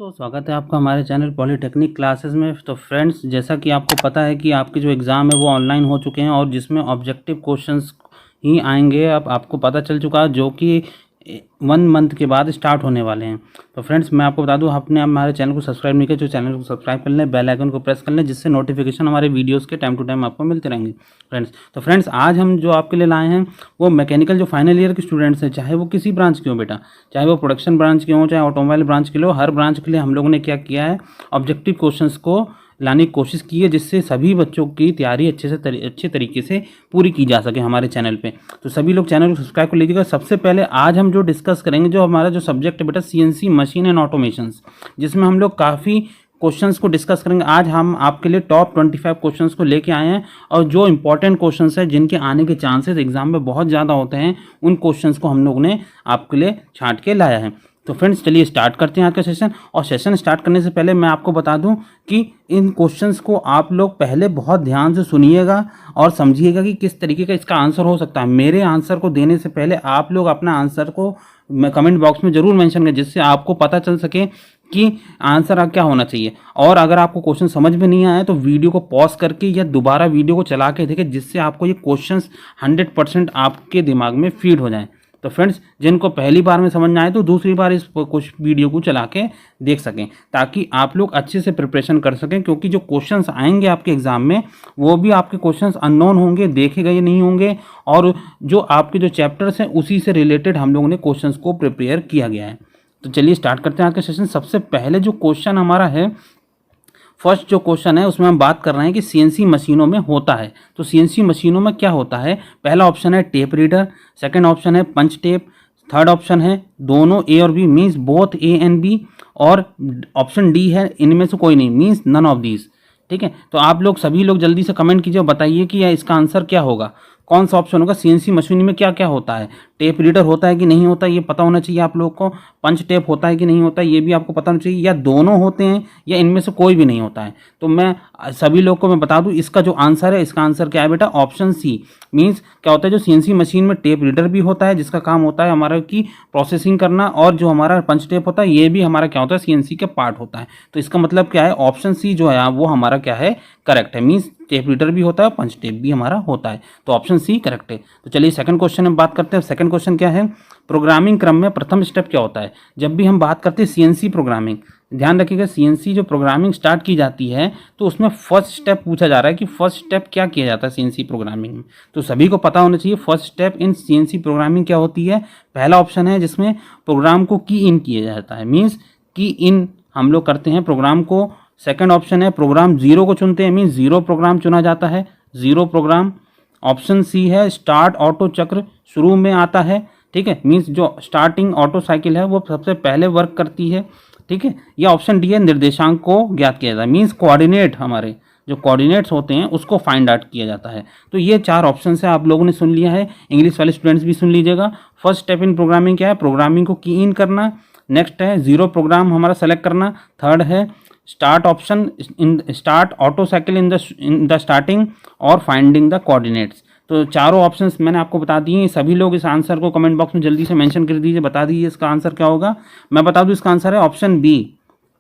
दोस्तों, स्वागत है आपका हमारे चैनल पॉलीटेक्निक क्लासेस में। तो फ्रेंड्स, जैसा कि आपको पता है कि आपके जो एग्ज़ाम है वो ऑनलाइन हो चुके हैं और जिसमें ऑब्जेक्टिव क्वेश्चंस ही आएंगे। अब आपको पता चल चुका है, जो कि 1 मंथ के बाद स्टार्ट होने वाले हैं। तो फ्रेंड्स, मैं आपको बता दूं, आपने हमारे चैनल को सब्सक्राइब नहीं किया तो चैनल को सब्सक्राइब कर लें, बेल आइकन को प्रेस कर लें, जिससे नोटिफिकेशन हमारे वीडियोस के टाइम टू टाइम आपको मिलते रहेंगे फ्रेंड्स, आज हम जो आपके लिए लाए हैं वो मैकेनिकल जो फाइनल ईयर के स्टूडेंट्स हैं, चाहे वो किसी ब्रांच के हों बेटा, चाहे वो प्रोडक्शन ब्रांच के हों, चाहे ऑटोमोबाइल ब्रांच के लिए हो, हर ब्रांच के लिए हम लोगों ने क्या किया है, ऑब्जेक्टिव क्वेश्चंस को लाने की कोशिश की है, जिससे सभी बच्चों की तैयारी अच्छे तरीके से पूरी की जा सके हमारे चैनल पे। तो सभी लोग चैनल को सब्सक्राइब कर लीजिएगा। सबसे पहले आज हम जो डिस्कस करेंगे, जो हमारा जो सब्जेक्ट है बेटा, सीएनसी मशीन एंड ऑटोमेशंस, जिसमें हम लोग काफ़ी क्वेश्चंस को डिस्कस करेंगे। आज हम आपके लिए टॉप 25 क्वेश्चंस को लेके आए हैं और जो इंपॉर्टेंट क्वेश्चंस हैं, जिनके आने के चांसेस एग्जाम में बहुत ज़्यादा होते हैं, उन क्वेश्चंस को हम लोग ने आपके लिए छांट के लाया है। तो फ्रेंड्स, चलिए स्टार्ट करते हैं आज का सेशन। और सेशन स्टार्ट करने से पहले मैं आपको बता दूं कि इन क्वेश्चंस को आप लोग पहले बहुत ध्यान से सुनिएगा और समझिएगा कि किस तरीके का इसका आंसर हो सकता है। मेरे आंसर को देने से पहले आप लोग अपना आंसर को कमेंट बॉक्स में ज़रूर मेंशन करें, जिससे आपको पता चल सके कि आंसर क्या होना चाहिए। और अगर आपको क्वेश्चन समझ में नहीं आया तो वीडियो को पॉज करके या दोबारा वीडियो को चला के देखें, जिससे आपको ये क्वेश्चंस 100% आपके दिमाग में फीड हो जाएं। तो फ्रेंड्स, जिनको पहली बार में समझ में आए तो दूसरी बार इस कुछ वीडियो को चला के देख सकें, ताकि आप लोग अच्छे से प्रिपरेशन कर सकें। क्योंकि जो क्वेश्चंस आएंगे आपके एग्जाम में, वो भी आपके क्वेश्चंस अननोन होंगे, देखे गए नहीं होंगे, और जो आपके जो चैप्टर्स हैं उसी से रिलेटेड हम लोगों ने क्वेश्चंस को प्रिपेयर किया गया है। तो चलिए स्टार्ट करते हैं आज का सेशन। सबसे पहले जो क्वेश्चन हमारा है, फर्स्ट जो क्वेश्चन है, उसमें हम बात कर रहे हैं कि सीएनसी मशीनों में होता है। तो सीएनसी मशीनों में क्या होता है? पहला ऑप्शन है टेप रीडर, सेकंड ऑप्शन है पंच टेप, थर्ड ऑप्शन है दोनों ए और B, means both A and B, और ऑप्शन डी है इनमें से कोई नहीं, मीन्स नन ऑफ दीज। ठीक है, तो आप लोग सभी लोग जल्दी से कमेंट कीजिए और बताइए कि इसका आंसर क्या होगा, कौन सा ऑप्शन होगा। सीएनसी मशीन में क्या क्या होता है? टेप रीडर होता है कि नहीं होता, ये पता होना चाहिए आप लोग को। पंच टेप होता है कि नहीं होता, ये भी आपको पता होना चाहिए। या दोनों होते हैं या इनमें से कोई भी नहीं होता है। तो मैं सभी लोग को मैं बता दूं, इसका जो आंसर है, इसका आंसर क्या है बेटा? Option C. मीन्स क्या होता है, जो सीएनसी मशीन में टेप रीडर भी होता है, जिसका काम होता है हमारा की प्रोसेसिंग करना, और जो हमारा पंच टेप होता है, ये भी हमारा क्या होता है, सीएनसी का पार्ट होता है। तो इसका मतलब क्या है, ऑप्शन सी जो है वो हमारा क्या है, करेक्ट है। मीन्स टेप रीडर भी होता है, पंच टेप भी हमारा होता है। तो ऑप्शन सी करेक्ट है। तो चलिए सेकंड क्वेश्चन में बात करते हैं। सेकंड क्वेश्चन क्या है? प्रोग्रामिंग क्रम में प्रथम स्टेप क्या होता है? जब भी हम बात करते हैं सीएनसी प्रोग्रामिंग, ध्यान रखिएगा, सीएनसी जो प्रोग्रामिंग स्टार्ट की जाती है तो उसमें फर्स्ट स्टेप पूछा जा रहा है कि फर्स्ट स्टेप क्या किया जाता है सीएनसी प्रोग्रामिंग में। तो सभी को पता होना चाहिए first step in CNC programming क्या होती है। पहला ऑप्शन है जिसमें प्रोग्राम को की इन किया जाता है, मीन्स की इन हम लोग करते हैं प्रोग्राम को। सेकंड ऑप्शन है प्रोग्राम जीरो को चुनते हैं, मीन्स जीरो प्रोग्राम चुना जाता है, जीरो प्रोग्राम। ऑप्शन सी है स्टार्ट ऑटो चक्र शुरू में आता है, ठीक है, मीन्स जो स्टार्टिंग ऑटो साइकिल है वो सबसे पहले वर्क करती है, ठीक है। या ऑप्शन डी है निर्देशांक को ज्ञात किया जाता है, मीन्स कोऑर्डिनेट, हमारे जो कोऑर्डिनेट्स होते हैं उसको फाइंड आउट किया जाता है। तो ये 4 ऑप्शन है, आप लोगों ने सुन लिया है। इंग्लिश वाले स्टूडेंट्स भी सुन लीजिएगा। फर्स्ट स्टेप इन प्रोग्रामिंग क्या है? प्रोग्रामिंग को की इन करना। नेक्स्ट है जीरो प्रोग्राम हमारा सेलेक्ट करना। थर्ड है start option in start auto cycle in the starting, और फाइंडिंग द कोऑर्डिनेट्स। तो चारों ऑप्शंस मैंने आपको बता दिए। सभी लोग इस आंसर को कमेंट बॉक्स में जल्दी से मेंशन कर दीजिए, बता दीजिए इसका आंसर क्या होगा। मैं बता दूं, इसका आंसर है ऑप्शन बी,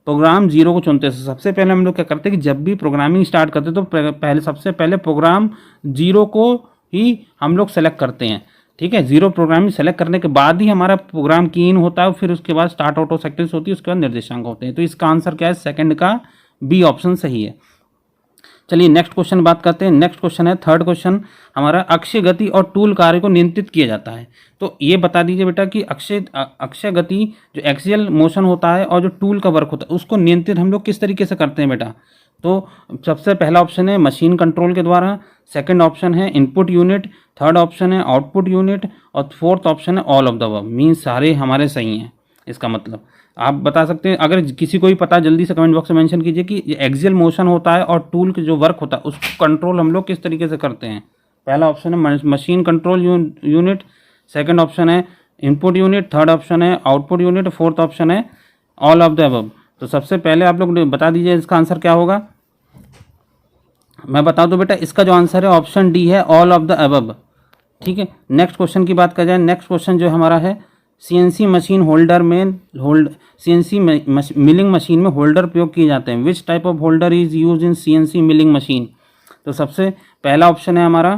प्रोग्राम जीरो को चुनते हैं। सबसे पहले हम लोग क्या करते हैं कि जब भी प्रोग्रामिंग स्टार्ट करते हैं तो सबसे पहले प्रोग्राम जीरो को ही हम लोग सेलेक्ट करते हैं, ठीक है। जीरो प्रोग्रामिंग सेलेक्ट करने के बाद ही हमारा प्रोग्राम की इन होता है, फिर उसके बाद स्टार्ट ऑटो साइकिल्स होती है, उसके बाद निर्देशांक होते हैं। तो इसका आंसर क्या है? सेकंड का बी ऑप्शन सही है। चलिए नेक्स्ट क्वेश्चन बात करते हैं। नेक्स्ट क्वेश्चन है थर्ड क्वेश्चन हमारा, अक्षय गति और टूल कार्य को नियंत्रित किया जाता है। तो ये बता दीजिए बेटा कि अक्षय गति जो एक्सियल मोशन होता है और जो टूल का वर्क होता है उसको नियंत्रित हम लोग किस तरीके से करते हैं बेटा? तो सबसे पहला ऑप्शन है मशीन कंट्रोल के द्वारा, सेकंड ऑप्शन है इनपुट यूनिट, थर्ड ऑप्शन है आउटपुट यूनिट, और फोर्थ ऑप्शन है all of the above. Means सारे हमारे सही हैं। इसका मतलब आप बता सकते हैं, अगर किसी को भी पता जल्दी से कमेंट बॉक्स में मेंशन कीजिए कि एक्सियल मोशन होता है और टूल के जो वर्क होता है उसको कंट्रोल हम लोग किस तरीके से करते हैं। पहला ऑप्शन है machine control unit, second option है इनपुट यूनिट, थर्ड ऑप्शन है आउटपुट यूनिट, फोर्थ ऑप्शन है ऑल ऑफ द अबव। तो सबसे पहले आप लोग बता दीजिए इसका आंसर क्या होगा। मैं बता दूं बेटा, इसका जो आंसर है ऑप्शन डी है, ऑल ऑफ द अबव, ठीक है। नेक्स्ट क्वेश्चन की बात कर जाए। नेक्स्ट क्वेश्चन जो हमारा है सीएनसी मशीन होल्डर में सीएनसी मिलिंग मशीन में होल्डर प्रयोग किए जाते हैं। Which type of holder is use in CNC milling machine? तो सबसे पहला ऑप्शन है हमारा,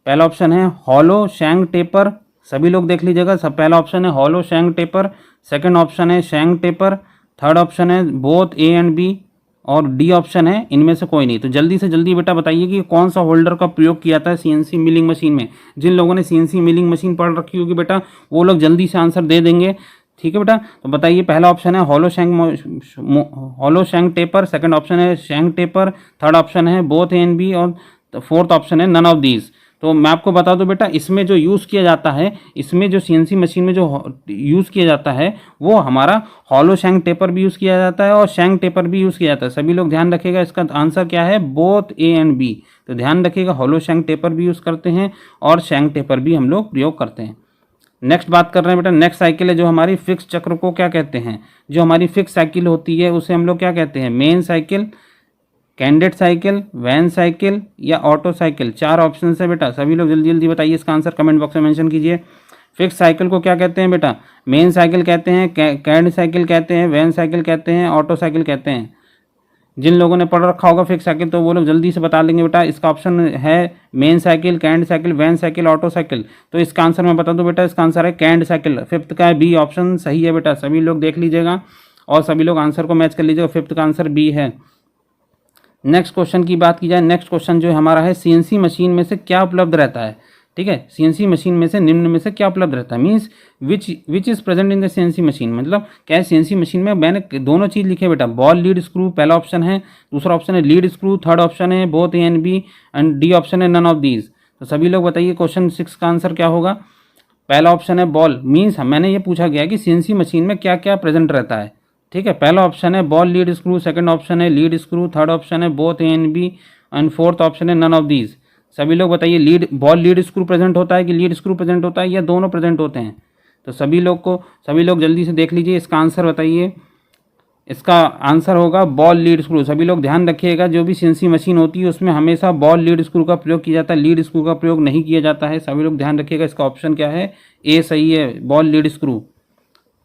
पहला ऑप्शन है हॉलो शैंक टेपर। सभी लोग देख लीजिएगा, सब पहला ऑप्शन है hollow shank taper, second option है शैंक टेपर, थर्ड ऑप्शन है बोथ ए एंड बी, और डी ऑप्शन है इनमें से कोई नहीं। तो जल्दी से जल्दी बेटा बताइए कि कौन सा होल्डर का प्रयोग किया जाता है सीएनसी मिलिंग मशीन में। जिन लोगों ने सीएनसी मिलिंग मशीन पढ़ रखी होगी बेटा वो लोग जल्दी से आंसर दे देंगे। ठीक है बेटा, तो बताइए पहला ऑप्शन है hollow shank taper, second option है शैंक टेपर, थर्ड ऑप्शन है बोथ ए एंड बी, और फोर्थ ऑप्शन है नन ऑफ दीज। तो मैं आपको बता दूं बेटा, इसमें जो यूज़ किया जाता है, इसमें जो सीएनसी मशीन में जो यूज़ किया जाता है वो हमारा हॉलो शैंक टेपर भी यूज़ किया जाता है और शैंक टेपर भी यूज़ किया जाता है। सभी लोग ध्यान रखिएगा, इसका आंसर क्या है, बोथ ए एंड बी। तो ध्यान रखिएगा, हॉलो शैंक टेपर भी यूज़ करते हैं और शैंक टेपर भी हम लोग प्रयोग करते हैं। नेक्स्ट बात कर रहे हैं बेटा, नेक्स्ट साइकिल है जो हमारी फिक्स चक्र को क्या कहते हैं? जो हमारी फिक्स साइकिल होती है उसे हम लोग क्या कहते हैं? Main cycle, candidate cycle, van cycle या ऑटो साइकिल। चार ऑप्शन है बेटा, सभी लोग जल्दी जल्दी बताइए, इसका आंसर कमेंट बॉक्स में मेंशन कीजिए। फिक्स साइकिल को क्या कहते हैं बेटा? मेन साइकिल कहते हैं, कैंड साइकिल कहते हैं, वैन साइकिल कहते हैं, ऑटो साइकिल कहते हैं। जिन लोगों ने पढ़ रखा होगा फिक्स साइकिल तो वो लोग जल्दी से बता देंगे बेटा। इसका ऑप्शन है मेन साइकिल, कैंड cycle, van cycle, auto cycle. तो इसका आंसर मैं बता दूं बेटा, इसका आंसर है कैंड साइकिल। फिफ्थ का बी ऑप्शन सही है बेटा, सभी लोग देख लीजिएगा और सभी लोग आंसर को मैच कर लीजिएगा। फिफ्थ का आंसर बी है। नेक्स्ट क्वेश्चन की बात की जाए, नेक्स्ट क्वेश्चन जो हमारा है, सीएनसी मशीन में से क्या उपलब्ध रहता है? ठीक है, सीएनसी मशीन में से निम्न में से क्या उपलब्ध रहता है? Means which is present in the CNC machine. मतलब क्या है, सीएनसी मशीन में मैंने दोनों चीज़ लिखे बेटा, बॉल लीड स्क्रू पहला ऑप्शन है, दूसरा ऑप्शन है लीड स्क्रू, थर्ड ऑप्शन है both A and B, and D option है नन ऑफ दीज। तो सभी लोग बताइए क्वेश्चन 6 का आंसर क्या होगा? पहला ऑप्शन है बॉल, मीन्स मैंने ये पूछा गया कि सीएनसी मशीन में क्या क्या प्रेजेंट रहता है। ठीक है, पहला ऑप्शन है ball lead screw, second option है लीड स्क्रू, थर्ड ऑप्शन है both A and B, and fourth option है नन ऑफ दीज। सभी लोग बताइए बॉल लीड स्क्रू प्रेजेंट होता है कि लीड स्क्रू प्रेजेंट होता है या दोनों प्रेजेंट होते हैं? तो सभी लोग जल्दी से देख लीजिए, इसका आंसर बताइए। इसका आंसर होगा बॉल लीड स्क्रू। सभी लोग ध्यान रखिएगा, जो भी सीएनसी मशीन होती है उसमें हमेशा बॉल लीड स्क्रू का प्रयोग किया जाता है, लीड स्क्रू का प्रयोग नहीं किया जाता है। सभी लोग ध्यान रखिएगा, इसका ऑप्शन क्या है, ए सही है, बॉल लीड स्क्रू।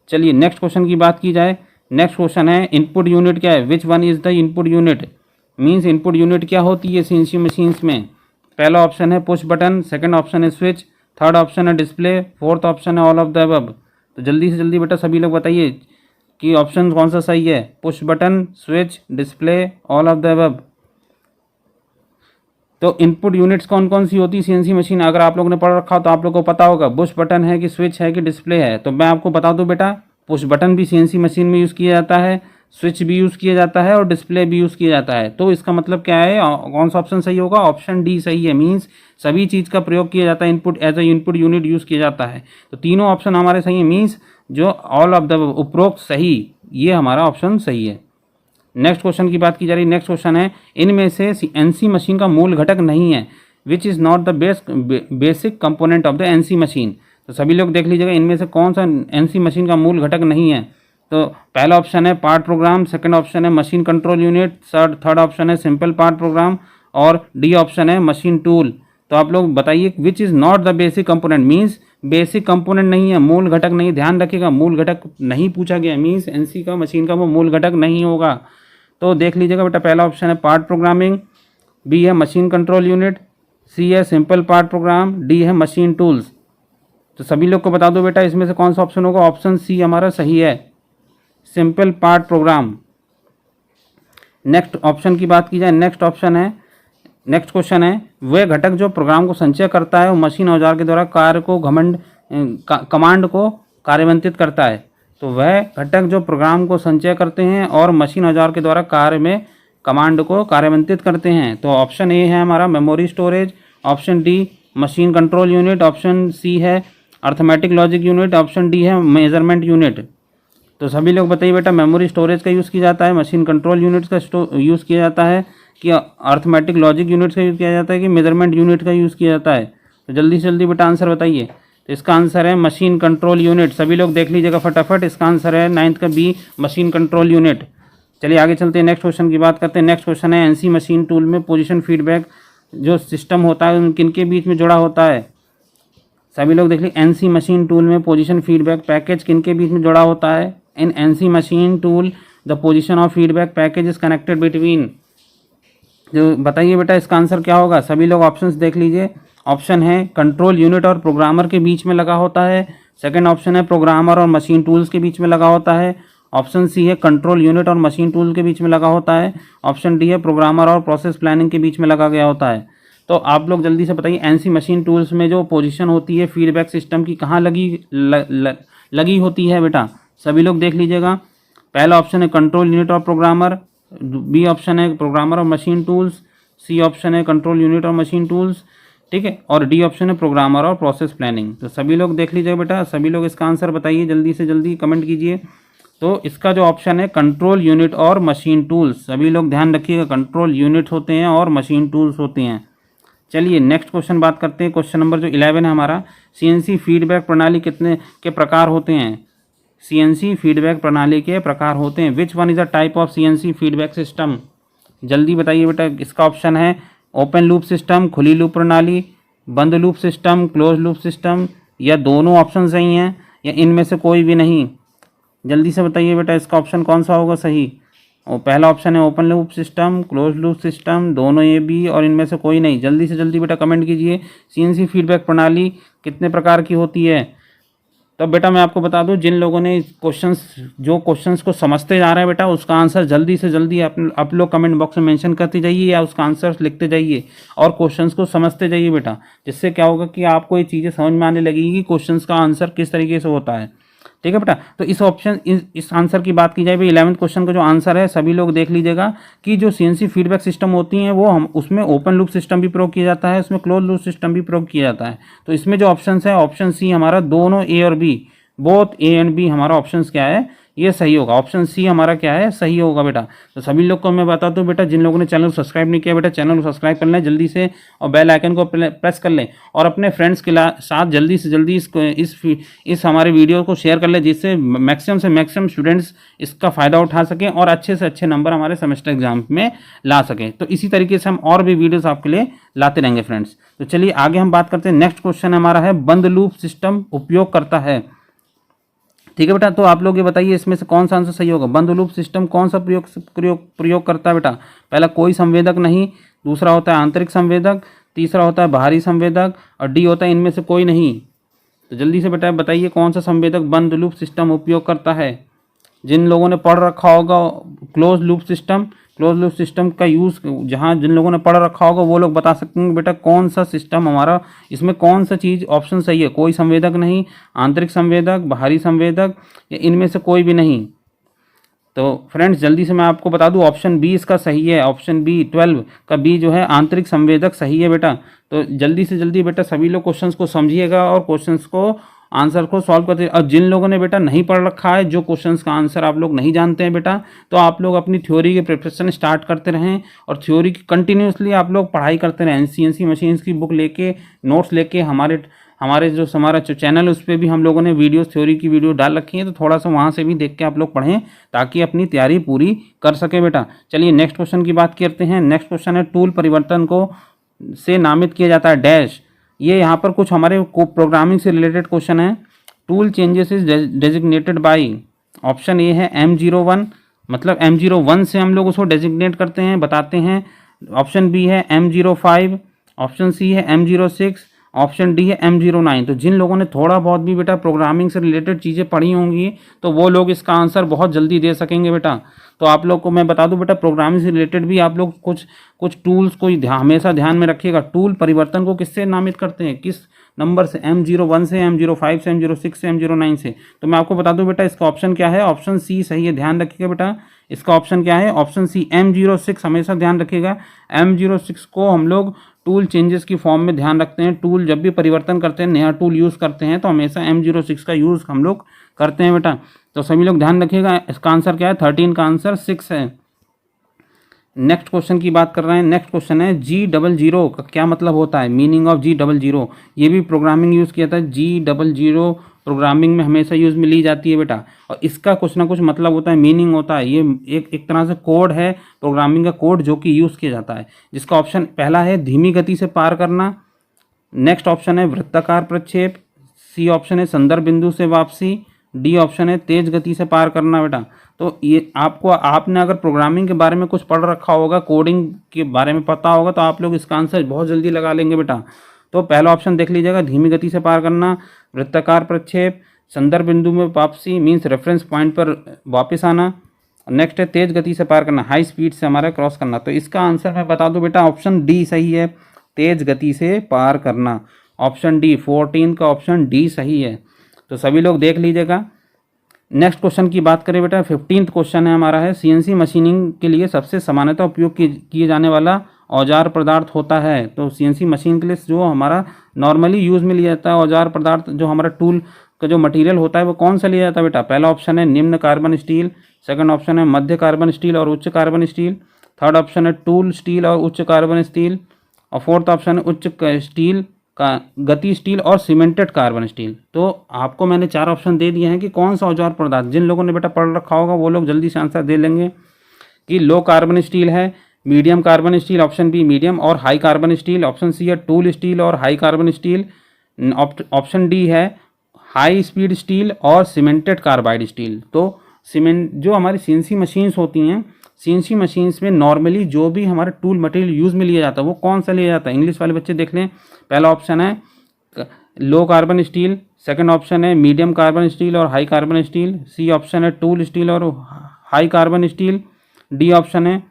चलिए नेक्स्ट क्वेश्चन की बात की जाए। नेक्स्ट क्वेश्चन है इनपुट यूनिट क्या है? Which one is the input unit? Means input unit क्या होती है सीएनसी मशीन्स में? पहला ऑप्शन है पुश बटन, सेकंड ऑप्शन है स्विच, थर्ड ऑप्शन है डिस्प्ले, फोर्थ ऑप्शन है ऑल ऑफ द अबव। तो जल्दी से जल्दी बेटा सभी लोग बताइए कि ऑप्शन कौन सा सही है, push button, switch, display, all of the above. तो इनपुट यूनिट्स कौन कौन सी होती है सीएनसी मशीन? अगर आप लोगों ने पढ़ रखा हो तो आप लोगों को पता होगा, पुश बटन है कि स्विच है कि डिस्प्ले है। तो मैं आपको बता दूं बेटा, पुश बटन भी सीएनसी मशीन में यूज़ किया जाता है, स्विच भी यूज़ किया जाता है और डिस्प्ले भी यूज़ किया जाता है। तो इसका मतलब क्या है, कौन सा ऑप्शन सही होगा? ऑप्शन डी सही है। मीन्स सभी चीज़ का प्रयोग किया जाता है, input as a input unit use किया जाता है। तो तीनों ऑप्शन हमारे सही है। मीन्स जो ऑल ऑफ द उपरोक्त सही, ये हमारा ऑप्शन सही है। नेक्स्ट क्वेश्चन की बात की जा रही है। नेक्स्ट क्वेश्चन है इनमें से एनसी मशीन का मूल घटक नहीं है, which is not the basic component of the NC machine. तो सभी लोग देख लीजिएगा, इनमें से कौन सा एनसी मशीन का मूल घटक नहीं है? तो पहला ऑप्शन है पार्ट प्रोग्राम, सेकंड ऑप्शन है machine control unit, third option है सिंपल पार्ट प्रोग्राम, और डी ऑप्शन है मशीन टूल। तो आप लोग बताइए which is not the basic component. Means basic component नहीं है, मूल घटक नहीं। ध्यान रखिएगा, मूल घटक नहीं पूछा गया, मीन्स एनसी का मशीन का वो मूल घटक नहीं होगा। तो देख लीजिएगा बेटा, पहला ऑप्शन है पार्ट प्रोग्रामिंग, बी है मशीन कंट्रोल यूनिट, सी है सिंपल पार्ट प्रोग्राम, डी है मशीन टूल्स। तो सभी लोग को बता दो बेटा, इसमें से कौन सा ऑप्शन होगा? ऑप्शन सी हमारा सही है, simple part programme. Next option की बात की जाए, नेक्स्ट क्वेश्चन है वह घटक जो प्रोग्राम को संचय करता है वो मशीन औजार के द्वारा कार्य को कमांड को कार्यान्वित करता है। तो वह घटक जो प्रोग्राम को संचय करते हैं और मशीन औजार के द्वारा कार्य में कमांड को कार्यान्वित करते हैं। तो ऑप्शन ए है हमारा memory storage, option D machine control unit, option C है arithmetic logic unit, option D है मेजरमेंट यूनिट। तो सभी लोग बताइए बेटा, मेमोरी स्टोरेज का यूज़ किया जाता है, मशीन कंट्रोल यूनिट्स का यूज़ किया जाता है, कि अर्थमेटिक लॉजिक यूनिट्स का यूज़ किया जाता है, कि मेजरमेंट यूनिट का यूज़ किया जाता है? तो जल्दी से जल्दी बेटा आंसर बताइए। तो इसका आंसर है मशीन कंट्रोल यूनिट। सभी लोग देख लीजिएगा फटाफट, इसका आंसर है 9th का बी, मशीन कंट्रोल यूनिट। चलिए आगे चलते हैं, नेक्स्ट क्वेश्चन की बात करते हैं। नेक्स्ट क्वेश्चन है एनसी मशीन टूल में पोजीशन फीडबैक जो सिस्टम होता है किन के बीच में जुड़ा होता है? सभी लोग देख लीजिए। एनसी मशीन टूल में पोजीशन फीडबैक पैकेज किन के बीच में जुड़ा होता है? In NC machine tool the position of feedback package is connected between, जो बताइए बेटा इसका आंसर क्या होगा? सभी लोग ऑप्शंस देख लीजिए। ऑप्शन है कंट्रोल यूनिट और प्रोग्रामर के बीच में लगा होता है। सेकंड ऑप्शन है प्रोग्रामर और मशीन टूल्स के बीच में लगा होता है। ऑप्शन सी है कंट्रोल यूनिट और मशीन टूल के बीच में लगा होता है। ऑप्शन डी है प्रोग्रामर और प्रोसेस प्लानिंग के बीच में लगा गया होता है। तो आप लोग जल्दी से बताइए एनसी मशीन टूल्स में जो पोजीशन होती है फीडबैक सिस्टम की कहाँ लगी होती है बेटा? सभी लोग देख लीजिएगा। पहला ऑप्शन है कंट्रोल यूनिट और प्रोग्रामर, बी ऑप्शन है प्रोग्रामर और मशीन टूल्स, सी ऑप्शन है कंट्रोल यूनिट और मशीन टूल्स, ठीक है, और डी ऑप्शन है प्रोग्रामर और प्रोसेस प्लानिंग। तो सभी लोग देख लीजिएगा बेटा, सभी लोग इसका आंसर बताइए, जल्दी से जल्दी कमेंट कीजिए। तो इसका जो ऑप्शन है कंट्रोल यूनिट और मशीन टूल्स, सभी लोग ध्यान रखिएगा, कंट्रोल यूनिट होते हैं और मशीन टूल्स होते हैं। चलिए नेक्स्ट क्वेश्चन बात करते हैं। क्वेश्चन नंबर जो 11 है हमारा, सीएनसी फीडबैक प्रणाली कितने के प्रकार होते हैं? सीएनसी फीडबैक प्रणाली के प्रकार होते हैं। Which one is a type of CNC feedback system? जल्दी बताइए बेटा। इसका ऑप्शन है ओपन लूप सिस्टम, खुली लूप प्रणाली, बंद loop system, close loop system, या दोनों ऑप्शन सही हैं, या इनमें से कोई भी नहीं? जल्दी से बताइए बेटा इसका ऑप्शन कौन सा होगा सही? और पहला ऑप्शन है open loop system, close loop system, दोनों ए बी, और इनमें से कोई नहीं। जल्दी से जल्दी बेटा कमेंट कीजिए। सीएनसी फीडबैक प्रणाली कितने प्रकार की होती है? तो बेटा मैं आपको बता दूं, जिन लोगों ने क्वेश्चंस को समझते जा रहे हैं बेटा, उसका आंसर जल्दी से जल्दी आप लोग कमेंट बॉक्स में मेंशन करते जाइए या उसका आंसर लिखते जाइए और क्वेश्चंस को समझते जाइए बेटा। जिससे क्या होगा कि आपको ये चीज़ें समझ में आने लगेगी कि क्वेश्चंस का आंसर किस तरीके से होता है। ठीक है बेटा। तो इस आंसर की बात की जाए भाई, 11वें क्वेश्चन का जो आंसर है सभी लोग देख लीजिएगा कि जो सीएनसी फीडबैक सिस्टम होती हैं वो हम उसमें ओपन लूप सिस्टम भी प्रयोग किया जाता है, उसमें क्लोज लूप सिस्टम भी प्रयोग किया जाता है। तो इसमें जो ऑप्शन है ऑप्शन सी हमारा दोनों ए और B, both A and B हमारा ऑप्शन क्या है, ये सही होगा। ऑप्शन सी हमारा क्या है, सही होगा बेटा। तो सभी लोग को मैं बताता हूँ बेटा, जिन लोगों ने चैनल को सब्सक्राइब नहीं किया बेटा, चैनल को सब्सक्राइब कर लें जल्दी से और बेल आइकन को प्रेस कर लें और अपने फ्रेंड्स के साथ जल्दी से जल्दी इस हमारे वीडियो को शेयर कर लें, जिससे मैक्सिमम स्टूडेंट्स इसका फ़ायदा उठा सकें और अच्छे से अच्छे नंबर हमारे सेमेस्टर एग्जाम में ला सकें। तो इसी तरीके से हम और भी वीडियोज़ आपके लिए लाते रहेंगे फ्रेंड्स। तो चलिए आगे हम बात करते हैं। नेक्स्ट क्वेश्चन हमारा है बंद लूप सिस्टम उपयोग करता है। ठीक है बेटा। तो आप लोग ये बताइए इसमें से कौन सा आंसर सही होगा? बंद लूप सिस्टम कौन सा प्रयोग करता है बेटा? पहला कोई संवेदक नहीं, दूसरा होता है आंतरिक संवेदक, तीसरा होता है बाहरी संवेदक, और डी होता है इनमें से कोई नहीं। तो जल्दी से बेटा बताइए कौन सा संवेदक बंद लूप सिस्टम उपयोग करता है? जिन लोगों ने पढ़ रखा होगा क्लोज लूप सिस्टम का यूज़, जहाँ जिन लोगों ने पढ़ रखा होगा वो लोग बता सकते हैं बेटा कौन सा सिस्टम हमारा, इसमें कौन सा चीज़ ऑप्शन सही है। कोई संवेदक नहीं, आंतरिक संवेदक, बाहरी संवेदक, या इनमें से कोई भी नहीं। तो फ्रेंड्स जल्दी से मैं आपको बता दूं, ऑप्शन बी इसका सही है। ऑप्शन बी 12 का बी जो है आंतरिक संवेदक सही है बेटा। तो जल्दी से जल्दी बेटा सभी लोग क्वेश्चंस को समझिएगा और क्वेश्चंस को आंसर को सॉल्व करते हैं। और जिन लोगों ने बेटा नहीं पढ़ रखा है, जो क्वेश्चंस का आंसर आप लोग नहीं जानते हैं बेटा, तो आप लोग अपनी थ्योरी के प्रिपरेशन स्टार्ट करते रहें और थ्योरी की कंटिन्यूसली आप लोग पढ़ाई करते रहें। सीएनसी मशीन्स की बुक लेके, नोट्स लेके, हमारा जो चैनल है उस पर भी हम लोगों ने थ्योरी की वीडियो डाल रखी है, तो थोड़ा सा वहाँ से भी देख के आप लोग पढ़ें ताकि अपनी तैयारी पूरी कर सके बेटा। चलिए नेक्स्ट क्वेश्चन की बात करते हैं। नेक्स्ट क्वेश्चन है टूल परिवर्तन को से नामित किया जाता है डैश। ये यहाँ पर कुछ हमारे प्रोग्रामिंग से रिलेटेड क्वेश्चन है। Tool changes is designated by, option A है M01, मतलब M01 से हम लोग उसको डेजिग्नेट करते हैं, बताते हैं। ऑप्शन बी है M05, ऑप्शन सी है M06, ऑप्शन डी है M09। तो जिन लोगों ने थोड़ा बहुत भी बेटा प्रोग्रामिंग से रिलेटेड चीज़ें पढ़ी होंगी तो वो लोग इसका आंसर बहुत जल्दी दे सकेंगे बेटा। तो आप लोग को मैं बता दूं बेटा, प्रोग्रामिंग से रिलेटेड भी आप लोग कुछ टूल्स को हमेशा ध्यान में रखिएगा। टूल परिवर्तन को किससे नामित करते हैं, किस नंबर से? M01 से, M05 से, M06 से, M09 से। तो मैं आपको बता दूं बेटा इसका ऑप्शन क्या है, ऑप्शन सी सही है। ध्यान रखिएगा बेटा, इसका ऑप्शन क्या है, ऑप्शन सी M06। हमेशा ध्यान रखिएगा M06 को हम लोग टूल चेंजेस की फॉर्म में ध्यान रखते हैं। टूल जब भी परिवर्तन करते हैं, नया टूल यूज़ करते हैं, तो हमेशा M06 का यूज़ हम लोग करते हैं बेटा। तो सभी लोग ध्यान रखिएगा, इसका आंसर क्या है, 13 का आंसर 6 है। नेक्स्ट क्वेश्चन की बात कर रहे हैं। नेक्स्ट क्वेश्चन है G00 का क्या मतलब होता है, मीनिंग ऑफ G00। ये भी प्रोग्रामिंग यूज़ किया था। G00 प्रोग्रामिंग में हमेशा यूज़ में ली जाती है बेटा, और इसका कुछ ना कुछ मतलब होता है, मीनिंग होता है। ये एक तरह से कोड है, प्रोग्रामिंग का कोड जो कि यूज़ किया जाता है, जिसका ऑप्शन पहला है धीमी गति से पार करना, नेक्स्ट ऑप्शन है वृत्ताकार प्रक्षेप, सी ऑप्शन है संदर्भ बिंदु से वापसी, डी ऑप्शन है तेज गति से पार करना बेटा। तो ये आपने अगर प्रोग्रामिंग के बारे में कुछ पढ़ रखा होगा, कोडिंग के बारे में पता होगा, तो आप लोग इसका आंसर बहुत जल्दी लगा लेंगे बेटा। तो पहला ऑप्शन देख लीजिएगा, धीमी गति से पार करना, वृत्ताकार प्रक्षेप, संदर्भ बिंदु में वापसी मीन्स रेफरेंस पॉइंट पर वापस आना। नेक्स्ट है तेज गति से पार करना, हाई स्पीड से हमारा क्रॉस करना। तो इसका आंसर मैं बता दूं बेटा, ऑप्शन डी सही है, तेज गति से पार करना। ऑप्शन डी 14 का ऑप्शन डी सही है। तो सभी लोग देख लीजिएगा। नेक्स्ट क्वेश्चन की बात करें बेटा, 15th क्वेश्चन है हमारा है, सीएनसी मशीनिंग के लिए सबसे सामान्यतः उपयोग किए जाने वाला औजार पदार्थ होता है। तो सीएनसी मशीन के लिए जो हमारा नॉर्मली यूज़ में लिया जाता है औजार पदार्थ, जो हमारा टूल का जो मटेरियल होता है वो कौन सा लिया जाता है बेटा। पहला ऑप्शन है निम्न कार्बन स्टील, सेकंड ऑप्शन है मध्य कार्बन स्टील और उच्च कार्बन स्टील, थर्ड ऑप्शन है टूल स्टील और उच्च कार्बन स्टील, और फोर्थ ऑप्शन है उच्च स्टील का गति स्टील और सीमेंटेड कार्बन स्टील। तो आपको मैंने 4 ऑप्शन दे दिए हैं कि कौन सा औजार पदार्थ, जिन लोगों ने बेटा पढ़ रखा होगा वो लोग जल्दी से आंसर दे लेंगे कि लो कार्बन स्टील है, medium carbon steel option B medium और high carbon steel, option C है टूल स्टील और high carbon steel, option D है हाई स्पीड स्टील और सीमेंटेड कार्बाइड स्टील। तो सीमेंट जो हमारी सीएनसी मशीन्स होती हैं, सीएनसी मशीन्स में नॉर्मली जो भी हमारा टूल मटेरियल यूज़ में लिया जाता है वो कौन सा लिया जाता है। इंग्लिश वाले बच्चे देख लें, पहला ऑप्शन है low carbon steel, second option है मीडियम कार्बन स्टील और high carbon steel, C option है टूल स्टील और high carbon steel, D option है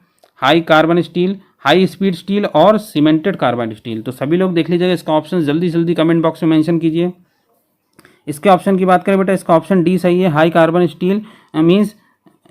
high carbon steel, high speed steel और सीमेंटेड कार्बाइड स्टील। तो सभी लोग देख लीजिएगा, इसका ऑप्शन जल्दी जल्दी कमेंट बॉक्स में मेंशन कीजिए। इसके ऑप्शन की बात करें बेटा, इसका ऑप्शन डी सही है, हाई कार्बन स्टील मीन्स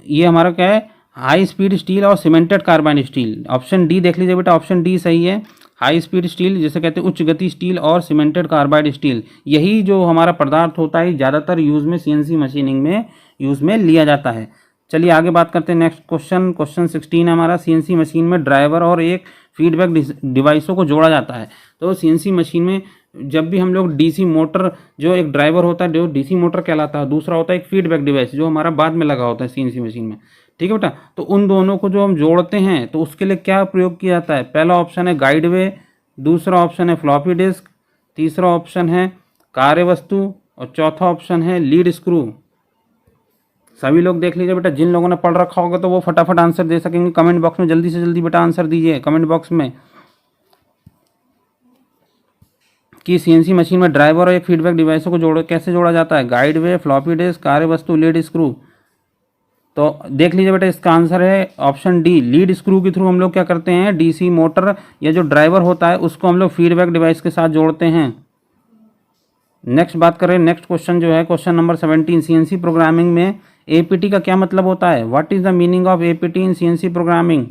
ये हमारा क्या है हाई स्पीड स्टील और cemented carbide steel. Option D देख लीजिए बेटा, ऑप्शन डी सही है, हाई स्पीड स्टील जिसे कहते हैं उच्च गति स्टील और सीमेंटेड कार्बाइड स्टील। यही जो हमारा पदार्थ होता है ज़्यादातर यूज़ में सीएनसी मशीनिंग में यूज़ में लिया जाता है। चलिए आगे बात करते हैं नेक्स्ट क्वेश्चन। क्वेश्चन 16 हमारा, सीएनसी मशीन में ड्राइवर और एक फीडबैक डिवाइसों को जोड़ा जाता है। तो सीएनसी मशीन में जब भी हम लोग डीसी मोटर, जो एक ड्राइवर होता है जो डीसी मोटर कहलाता है, दूसरा होता है एक फीडबैक डिवाइस जो हमारा बाद में लगा होता है सीएनसी मशीन में, ठीक है बेटा। तो उन दोनों को जो हम जोड़ते हैं तो उसके लिए क्या प्रयोग किया जाता है। पहला ऑप्शन है गाइड वे, दूसरा ऑप्शन है फ्लॉपी डिस्क, तीसरा ऑप्शन है कार्यवस्तु और चौथा ऑप्शन है लीड स्क्रू। सभी लोग देख लीजिए बेटा, जिन लोगों ने पढ़ रखा होगा तो वो फटाफट आंसर दे सकेंगे। कमेंट बॉक्स में जल्दी से जल्दी बेटा आंसर दीजिए कमेंट बॉक्स में कि सीएनसी मशीन में ड्राइवर और एक फीडबैक डिवाइसों को कैसे जोड़ा जाता है। गाइड वे, फ्लॉपी डिस्क, कार्यवस्तु, लीड स्क्रू। तो देख लीजिए बेटा, इसका आंसर है ऑप्शन डी, लीड स्क्रू के थ्रू हम लोग क्या करते हैं, डीसी मोटर या जो ड्राइवर होता है उसको हम लोग फीडबैक डिवाइस के साथ जोड़ते हैं। नेक्स्ट बात करें, नेक्स्ट क्वेश्चन जो है क्वेश्चन नंबर 17, सीएनसी प्रोग्रामिंग में एपीटी का क्या मतलब होता है। What is the meaning of APT in CNC programming.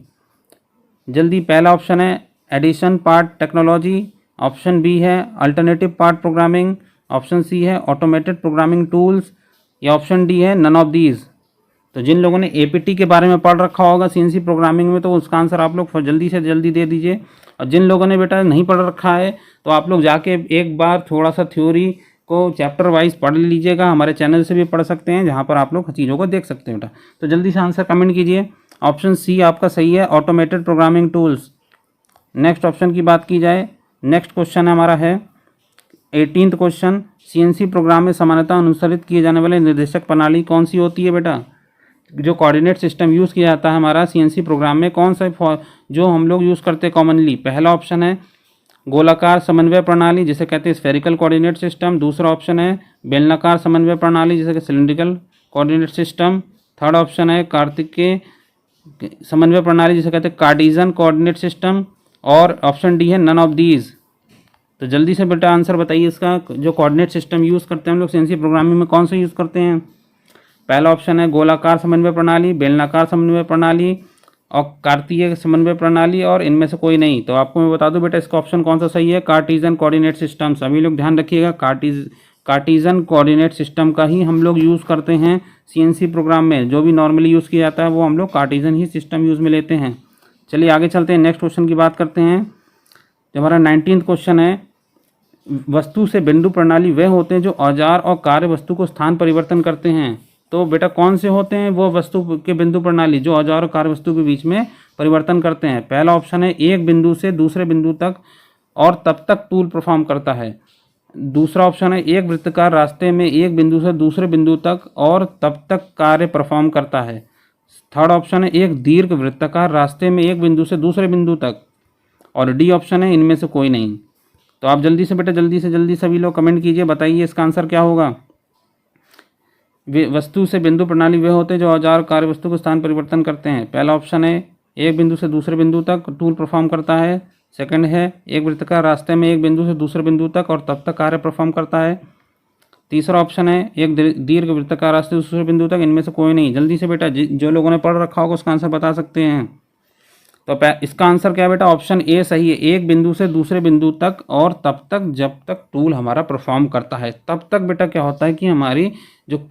जल्दी, पहला ऑप्शन है addition part technology, option B है alternative part programming, option C है ऑटोमेटेड प्रोग्रामिंग टूल्स, या ऑप्शन डी है नन ऑफ दीज। तो जिन लोगों ने एपीटी के बारे में पढ़ रखा होगा सीएनसी प्रोग्रामिंग में तो उसका आंसर आप लोग जल्दी से जल्दी दे दीजिए। और जिन लोगों ने बेटा नहीं पढ़ रखा है तो आप लोग जाके एक बार थोड़ा सा थ्योरी को चैप्टर वाइज पढ़ लीजिएगा, हमारे चैनल से भी पढ़ सकते हैं जहाँ पर आप लोग चीज़ों को देख सकते हैं बेटा। तो जल्दी से आंसर कमेंट कीजिए। ऑप्शन सी आपका सही है, automated programming tools. Next option की बात की जाए, नेक्स्ट क्वेश्चन हमारा है 18th क्वेश्चन, सीएनसी प्रोग्राम में सामान्यतः अनुसरित किए जाने वाले निर्देशक प्रणाली कौन सी होती है बेटा। जो कोऑर्डिनेट सिस्टम यूज़ किया जाता है हमारा सीएनसी प्रोग्राम में, कौन सा जो हम लोग यूज़ करते हैं कॉमनली। पहला ऑप्शन है गोलाकार समन्वय प्रणाली जिसे कहते हैं स्फेरिकल कोऑर्डिनेट सिस्टम, दूसरा ऑप्शन है बेलनाकार समन्वय प्रणाली जिसे cylindrical coordinate system, third option है कार्तिकेय समन्वय प्रणाली जिसे कहते हैं कार्टेशियन कोऑर्डिनेट सिस्टम, और ऑप्शन डी है नन ऑफ दीज। तो जल्दी से बेटा आंसर बताइए इसका, जो कोऑर्डिनेट सिस्टम यूज़ करते हैं हम लोग सीएनसी प्रोग्रामिंग में कौन सा यूज़ करते हैं। पहला ऑप्शन है गोलाकार समन्वय प्रणाली, बेलनाकार समन्वय प्रणाली और कार्तीय समन्वय प्रणाली, और इनमें से कोई नहीं। तो आपको मैं बता दूं बेटा इसका ऑप्शन कौन सा सही है, कार्टेशियन कोऑर्डिनेट सिस्टम। सभी लोग ध्यान रखिएगा, कार्टेशियन कोऑर्डिनेट सिस्टम का ही हम लोग यूज़ करते हैं सीएनसी प्रोग्राम में। जो भी नॉर्मली यूज़ किया जाता है वो हम लोग कार्टेशियन ही सिस्टम यूज़ में लेते हैं। चलिए आगे चलते हैं, नेक्स्ट क्वेश्चन की बात करते हैं। जो हमारा 19th क्वेश्चन है, वस्तु से बिंदु प्रणाली वे होते हैं जो औजार और कार्य वस्तु को स्थान परिवर्तन करते हैं। तो बेटा कौन से होते हैं वो वस्तु के बिंदु प्रणाली जो औजार और कार्य वस्तु के बीच में परिवर्तन करते हैं। पहला ऑप्शन है एक बिंदु से दूसरे बिंदु तक और तब तक टूल परफॉर्म करता है। दूसरा ऑप्शन है एक वृत्ताकार रास्ते में एक बिंदु से दूसरे बिंदु तक और तब तक कार्य परफॉर्म करता है। थर्ड ऑप्शन है एक दीर्घ वृत्ताकार रास्ते में एक बिंदु से दूसरे बिंदु तक, और डी ऑप्शन है इनमें से कोई नहीं। तो आप जल्दी से बेटा जल्दी सभी लोग कमेंट कीजिए, बताइए इसका आंसर क्या होगा। वस्तु से बिंदु प्रणाली वे होते हैं जो औजार कार्य वस्तु को स्थान परिवर्तन करते हैं। पहला ऑप्शन है एक बिंदु से दूसरे बिंदु तक टूल परफॉर्म करता है। सेकंड है एक वृत्ताकार रास्ते में एक बिंदु से दूसरे बिंदु तक और तब तक कार्य परफॉर्म करता है। तीसरा ऑप्शन है एक दीर्घ वृत्ताकार रास्ते से दूसरे बिंदु तक, इनमें से कोई नहीं। जल्दी से बेटा जो लोगों ने पढ़ रखा होगा उसका आंसर बता सकते हैं। तो इसका आंसर क्या है बेटा, ऑप्शन ए सही है, एक बिंदु से दूसरे बिंदु तक और तब तक जब तक टूल हमारा परफॉर्म करता है। तब तक बेटा क्या होता है कि हमारी जो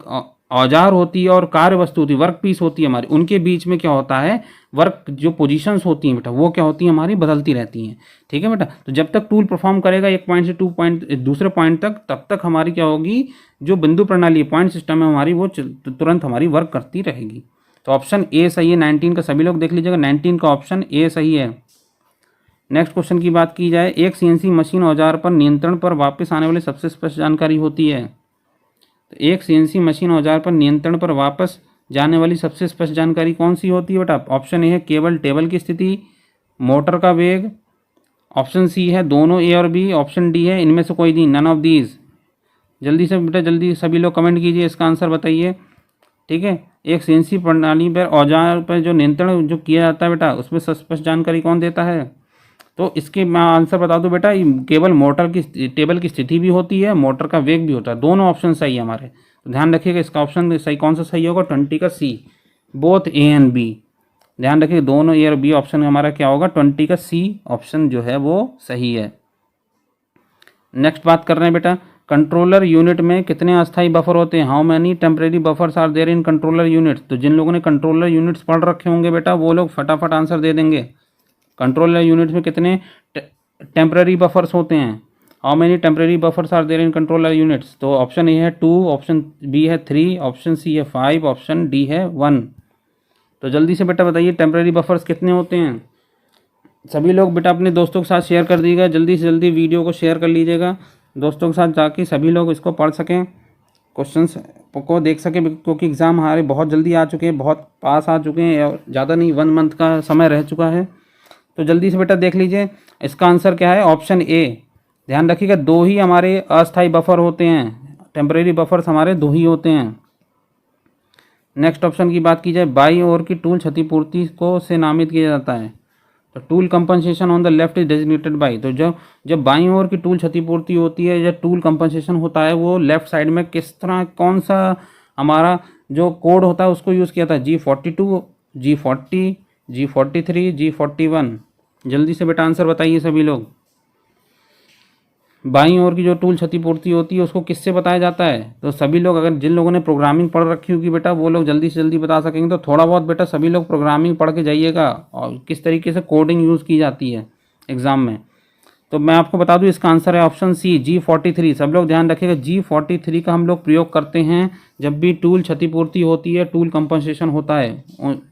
औजार होती है और कार्य वस्तु होती है, वर्क पीस होती है हमारी, उनके बीच में क्या होता है, वर्क जो पोजीशंस होती हैं बेटा वो क्या होती हैं हमारी, बदलती रहती हैं। ठीक है बेटा, तो जब तक टूल परफॉर्म करेगा एक पॉइंट से दूसरे पॉइंट तक, तब तक हमारी क्या होगी, जो बिंदु प्रणाली पॉइंट सिस्टम है हमारी, वो तुरंत हमारी वर्क करती रहेगी। तो ऑप्शन ए सही है 19 का, सभी लोग देख लीजिएगा 19 का ऑप्शन ए सही है। नेक्स्ट क्वेश्चन की बात की जाए, एक सीएनसी मशीन औजार पर नियंत्रण पर वापस आने वाली सबसे स्पष्ट जानकारी होती है। तो एक सीएनसी मशीन औजार पर नियंत्रण पर वापस जाने वाली सबसे स्पष्ट जानकारी कौन सी होती है बेटा। ऑप्शन ए है केवल टेबल की स्थिति, मोटर का वेग, ऑप्शन सी है दोनों ए और बी, ऑप्शन डी है इनमें से कोई नहीं, नन ऑफ दीज। जल्दी से बेटा जल्दी सभी लोग कमेंट कीजिए, इसका आंसर बताइए। ठीक है, एक सीएनसी प्रणाली पर औजार पर जो नियंत्रण जो किया जाता है बेटा, उसमें स्पष्ट जानकारी कौन देता है। तो इसके मैं आंसर बता दूं बेटा, केवल मोटर की टेबल की स्थिति भी होती है, मोटर का वेग भी होता है, दोनों ऑप्शन सही है हमारे। तो ध्यान रखिएगा इसका ऑप्शन सही कौन सा सही होगा, 20 का सी, बोथ ए एंड बी। ध्यान रखिए दोनों ए और बी ऑप्शन हमारा क्या होगा, 20 का सी ऑप्शन जो है वो सही है। नेक्स्ट बात कर रहे हैं बेटा, कंट्रोलर यूनिट में कितने अस्थायी बफर होते हैं, how many temporary buffers are there in controller unit. तो जिन लोगों ने कंट्रोलर यूनिट्स पढ़ रखे होंगे बेटा वो लोग फटाफट आंसर दे देंगे। कंट्रोलर यूनिट्स में कितने टेम्परेरी बफर्स होते हैं, how many temporary buffers are there in controller units. तो ऑप्शन ए है 2, ऑप्शन बी है 3, ऑप्शन सी है 5, ऑप्शन डी है 1। तो जल्दी से बेटा बताइए टेम्परेरी बफर्स कितने होते हैं। सभी लोग बेटा अपने दोस्तों के साथ शेयर कर दीजिएगा, जल्दी से जल्दी वीडियो को शेयर कर लीजिएगा दोस्तों के साथ, जाके सभी लोग इसको पढ़ सकें, क्वेश्चंस को देख सकें, क्योंकि एग्ज़ाम हमारे बहुत जल्दी आ चुके हैं, बहुत पास आ चुके हैं, और ज़्यादा नहीं 1 मंथ का समय रह चुका है। तो जल्दी से बेटा देख लीजिए इसका आंसर क्या है, ऑप्शन ए। ध्यान रखिएगा 2 ही हमारे अस्थायी बफर होते हैं, टेम्परेरी बफर्स हमारे 2 ही होते हैं। नेक्स्ट ऑप्शन की बात की जाए, बाईं ओर की टूल क्षतिपूर्ति को से नामित किया जाता है। तो tool compensation on the left is designated by. तो जब बाईं ओर की टूल क्षतिपूर्ति होती है या टूल कंपनसेशन होता है, वो लेफ्ट साइड में किस तरह कौन सा हमारा जो कोड होता है उसको यूज़ किया था, G42, G40, G43, G41। जल्दी से बेटा आंसर बताइए सभी लोग। बाईं ओर की जो टूल क्षतिपूर्ति होती है उसको किससे बताया जाता है। तो सभी लोग, अगर जिन लोगों ने प्रोग्रामिंग पढ़ रखी होगी बेटा वो लोग जल्दी से जल्दी बता सकेंगे। तो थोड़ा बहुत बेटा सभी लोग प्रोग्रामिंग पढ़ के जाइएगा और किस तरीके से कोडिंग यूज़ की जाती है एग्ज़ाम में। तो मैं आपको बता दूं इसका आंसर है ऑप्शन सी, G43। सब लोग ध्यान रखिएगा, G43 का हम लोग प्रयोग करते हैं जब भी टूल क्षतिपूर्ति होती है, टूल कंपनसेशन होता है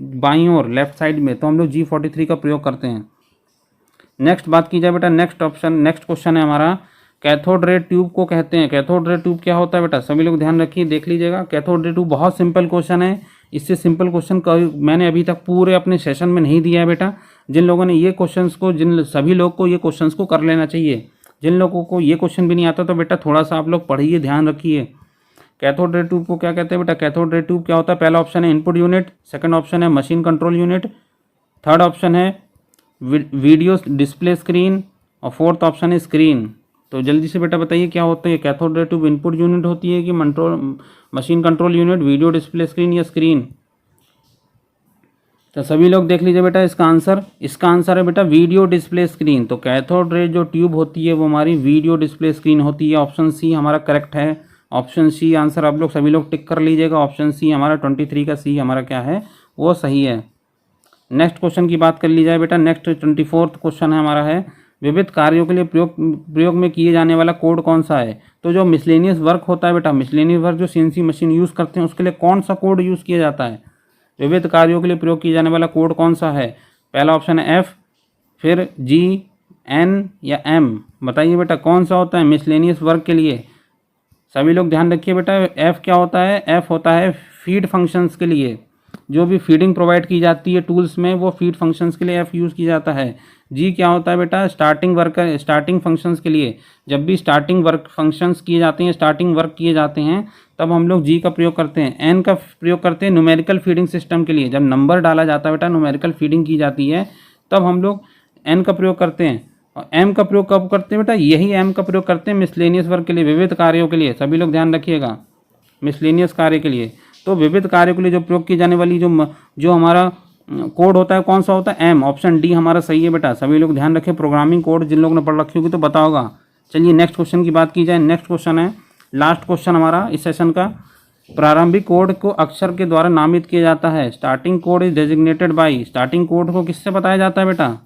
बाईं ओर लेफ्ट साइड में, तो हम लोग G43 का प्रयोग करते हैं। नेक्स्ट बात की जाए बेटा, नेक्स्ट क्वेश्चन है हमारा, कैथोड रे ट्यूब को कहते हैं। कैथोड रे ट्यूब क्या होता है बेटा, सभी लोग ध्यान रखिए, देख लीजिएगा। कैथोड रे ट्यूब बहुत सिंपल क्वेश्चन है, इससे सिंपल क्वेश्चन मैंने अभी तक पूरे अपने सेशन में नहीं दिया है बेटा। जिन लोगों ने ये क्वेश्चंस को, सभी लोग को ये क्वेश्चंस को कर लेना चाहिए। जिन लोगों को ये क्वेश्चन भी नहीं आता तो बेटा थोड़ा सा आप लोग पढ़िए, ध्यान रखिए। कैथोड रे ट्यूब को क्या कहते हैं बेटा, कैथोड रे ट्यूब क्या होता है, पहला ऑप्शन है इनपुट यूनिट, सेकंड ऑप्शन है machine control unit, third option है वीडियो डिस्प्ले स्क्रीन, और फोर्थ ऑप्शन है स्क्रीन। तो जल्दी से बेटा बताइए क्या होता है, cathode ray tube input unit होती है कि machine control unit, video display screen या स्क्रीन। तो सभी लोग देख लीजिए बेटा इसका आंसर है बेटा वीडियो डिस्प्ले स्क्रीन। तो कैथोड रे जो ट्यूब होती है वो हमारी वीडियो डिस्प्ले स्क्रीन होती है। ऑप्शन सी हमारा करेक्ट है, ऑप्शन सी आंसर आप लोग सभी लोग टिक कर लीजिएगा। ऑप्शन सी हमारा 23 का सी हमारा क्या है वो सही है। नेक्स्ट क्वेश्चन की बात कर ली जाए बेटा, नेक्स्ट 24th क्वेश्चन है हमारा है, विविध कार्यों के लिए प्रयोग में किए जाने वाला कोड कौन सा है। तो जो मिसलेनियस वर्क होता है बेटा, मिसलेनियस वर्क जो सीएनसी मशीन यूज़ करते हैं उसके लिए कौन सा कोड यूज़ किया जाता है, विविध कार्यों के लिए प्रयोग किए जाने वाला कोड कौन सा है। पहला ऑप्शन है F, फिर G, एन या एम, बताइए बेटा कौन सा होता है मिसलेनियस वर्क के लिए। सभी लोग ध्यान रखिए बेटा, एफ क्या होता है, एफ होता है फीड फंक्शंस के लिए, जो भी फीडिंग प्रोवाइड की जाती है टूल्स में वो फीड फंक्शंस के लिए एफ यूज़ किया जाता है। जी क्या होता है बेटा, स्टार्टिंग फंक्शंस के लिए, जब भी स्टार्टिंग वर्क फंक्शंस किए जाते हैं, स्टार्टिंग वर्क किए जाते हैं, तब हम लोग जी का प्रयोग करते हैं। एन का प्रयोग करते हैं न्यूमेरिकल फीडिंग सिस्टम के लिए, जब नंबर डाला जाता है बेटा, न्यूमेरिकल फीडिंग की जाती है, तब हम लोग एन का प्रयोग करते हैं। और एम का प्रयोग कब करते हैं बेटा, यही एम का प्रयोग करते हैं मिसलेनियस वर्क के लिए, विविध कार्यों के लिए। सभी लोग ध्यान रखिएगा, मिसलेनियस कार्य के लिए। तो विविध कार्यों के लिए जो प्रयोग की जाने वाली जो हमारा कोड होता है कौन सा होता है, एम। ऑप्शन डी हमारा सही है बेटा। सभी लोग ध्यान रखें, प्रोग्रामिंग कोड जिन लोगों ने पढ़ रखी होगी तो पता होगा। चलिए नेक्स्ट क्वेश्चन की बात की जाए। नेक्स्ट क्वेश्चन है लास्ट क्वेश्चन हमारा इस सेशन का। प्रारंभिक कोड को अक्षर के द्वारा नामित किया जाता है। Starting code is designated by. Starting code को किससे बताया जाता है बेटा,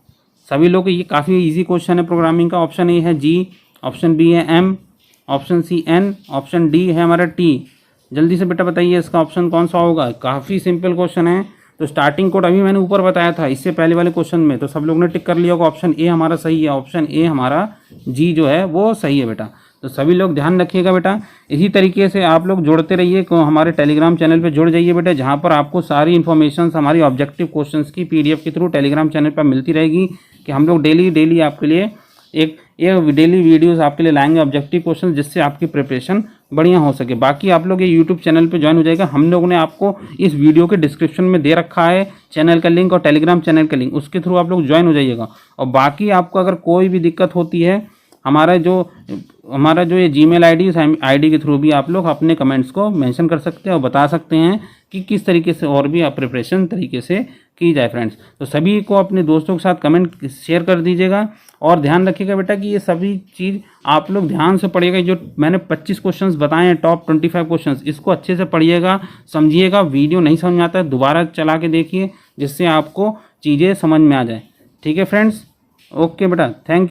सभी लोग, ये काफ़ी इजी क्वेश्चन है प्रोग्रामिंग का। ऑप्शन ए है जी, ऑप्शन बी है M, option C N, option D है हमारा टी। जल्दी से बेटा बताइए इसका ऑप्शन कौन सा होगा। काफ़ी सिंपल क्वेश्चन है। तो स्टार्टिंग कोड अभी मैंने ऊपर बताया था इससे पहले वाले क्वेश्चन में, तो सब लोग ने टिक कर लिया होगा। ऑप्शन ए हमारा सही है, ऑप्शन ए हमारा जी जो है वो सही है बेटा। तो सभी लोग ध्यान रखिएगा बेटा। इसी तरीके से आप लोग जुड़ते रहिए, हमारे टेलीग्राम चैनल पे जुड़ जाइए बेटा, जहाँ पर आपको सारी इन्फॉर्मेशन हमारी ऑब्जेक्टिव क्वेश्चंस की पीडीएफ के थ्रू टेलीग्राम चैनल पर मिलती रहेगी। कि हम लोग डेली आपके लिए एक डेली वीडियोस आपके लिए लाएंगे ऑब्जेक्टिव क्वेश्चन, जिससे आपकी प्रिपरेशन बढ़िया हो सके। बाकी आप लोग ये यूट्यूब चैनल पे ज्वाइन हो जाएगा। हम लोगों ने आपको इस वीडियो के डिस्क्रिप्शन में दे रखा है चैनल का लिंक और टेलीग्राम चैनल का लिंक, उसके थ्रू आप लोग ज्वाइन हो जाइएगा। और बाकी आपको अगर कोई भी दिक्कत होती है, हमारा जो ये जीमेल आईडी के थ्रू भी आप लोग अपने कमेंट्स को मेंशन कर सकते हैं और बता सकते हैं कि किस तरीके से और भी आप प्रिपरेशन तरीके से की जाए फ्रेंड्स। तो सभी को अपने दोस्तों के साथ कमेंट शेयर कर दीजिएगा। और ध्यान रखिएगा बेटा कि ये सभी चीज़ आप लोग ध्यान से पढ़िएगा। जो मैंने 25 क्वेश्चंस बताए हैं, टॉप 25 क्वेश्चंस, इसको अच्छे से पढ़िएगा, समझिएगा। वीडियो नहीं समझ में आता है दोबारा चला के देखिए, जिससे आपको चीज़ें समझ में आ जाए। ठीक है फ्रेंड्स, ओके बेटा, थैंक यू।